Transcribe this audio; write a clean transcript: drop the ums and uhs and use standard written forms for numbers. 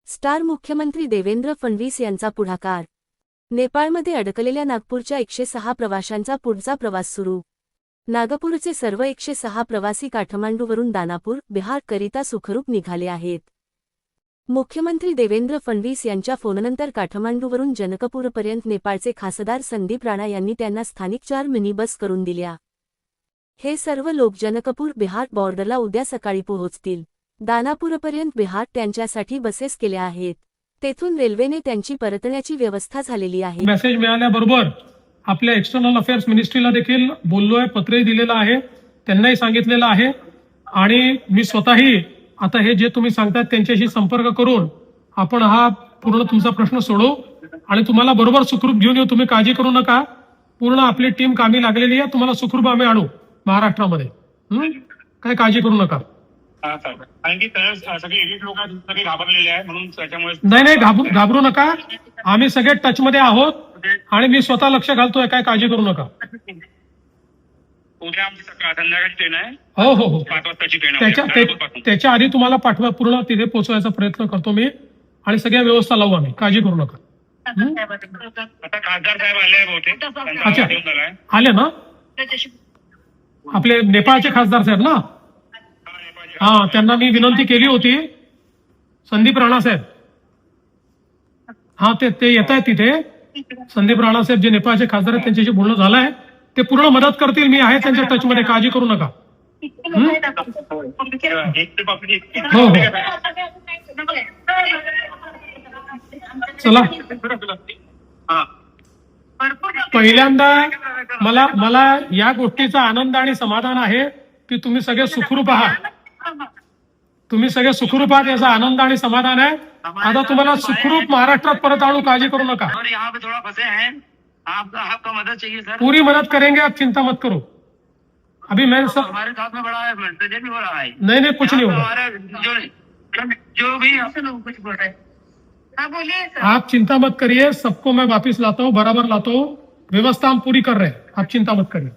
Star मुख्यमंत्री देवेंद्र फडणवीस यांचा पुढाकार. नेपाळमध्ये अडकलेल्या नागपूरच्या 106 प्रवाशांचा पुढचा प्रवास सुरू. नागपूरचे सर्व 106 प्रवासी काठमांडूवरून दानापूर, बिहार करिता सुखरूप निघाले आहेत. मुख्यमंत्री देवेंद्र फडणवीस यांच्या फोननंतर काठमांडूवरून जनकपूरपर्यंत नेपाळचे खासदार संदीप राणा यांनी त्यांना स्थानिक 4 मिनी बस करून दिल्या. हे सर्व लोक जनकपूर बिहार बॉर्डरला उद्या सकाळी पोहोचतील. दानापूरपर्यंत बिहार त्यांच्यासाठी बसेस केल्या आहेत. तेथून रेल्वेने त्यांची परतण्याची व्यवस्था झालेली आहे. मेसेज मिळाल्याबरोबर आपल्या एक्सटर्नल अफेअर्स मिनिस्ट्रीला देखील बोललोय, पत्रही दिलेलं आहे, त्यांनाही सांगितलेलं आहे. आणि मी स्वतःही आता हे जे तुम्ही सांगतात त्यांच्याशी संपर्क करून आपण हा पूर्ण तुमचा प्रश्न सोडवू आणि तुम्हाला बरोबर सुखरूप घेऊन येऊ. तुम्ही काळजी करू नका, पूर्ण आपली टीम कामी लागलेली आहे. तुम्हाला सुखरूप आम्ही आणू महाराष्ट्रामध्ये. काय काळजी करू नका. कारण की सगळे एलिट लोक सगळे घाबरलेले आहे, म्हणून त्याच्यामुळे नाही घाबरू नका. आम्ही सगळे टच मध्ये आहोत आणि मी स्वतः लक्ष घालतोय. काय काळजी करू नका. उद्या आमची संध्याकाळची ट्रेन आहे. हो हो हो 5 वाजताची ट्रेन आहे. त्याच्या आधी तुम्हाला पाठवा, पूर्ण तिथे पोहोचवायचा प्रयत्न करतो मी आणि सगळ्या व्यवस्था लावू आम्ही. काळजी करू नका. आता खासदार साहेब आले बहुतेक. अच्छा, आले ना आपले नेपाळचे खासदार साहेब ना. हा, त्यांना मी विनंती केली होती, संदीप राणा साहेब. हा, ते येत आहेत तिथे. संदीप राणा साहेब जे नेपाळचे खासदार आहेत त्यांच्याशी बोलणं झालंय. ते पूर्ण मदत करतील. मी आहे त्यांच्या टच मध्ये, काळजी करू नका. हो हो, चला. पहिल्यांदा मला या गोष्टीचा आनंद आणि समाधान आहे की तुम्ही सगळे सुखरूप आहात. तुम्ही सगळे सुखरूप आहात याचा आनंद आणि समाधान आहे. आता तुम्हाला सुखरूप महाराष्ट्रात परत आणू, काळजी करू नका. आपका मदद चाहिए सर. पूरी मदद करेंगे, आप चिंता मत करो. अभी मैं सब हमारे साथ में बड़ा प्रेजेंट भी हो रहा है. नहीं कुछ नहीं होगा. जो भी कुछ बोल रहे हैं. हाँ बोलिए सर. आप चिंता मत करिए, सबको मैं वापिस लाता हूँ, बराबर लाता हूँ. व्यवस्था हम पूरी कर रहे हैं, आप चिंता मत करिए.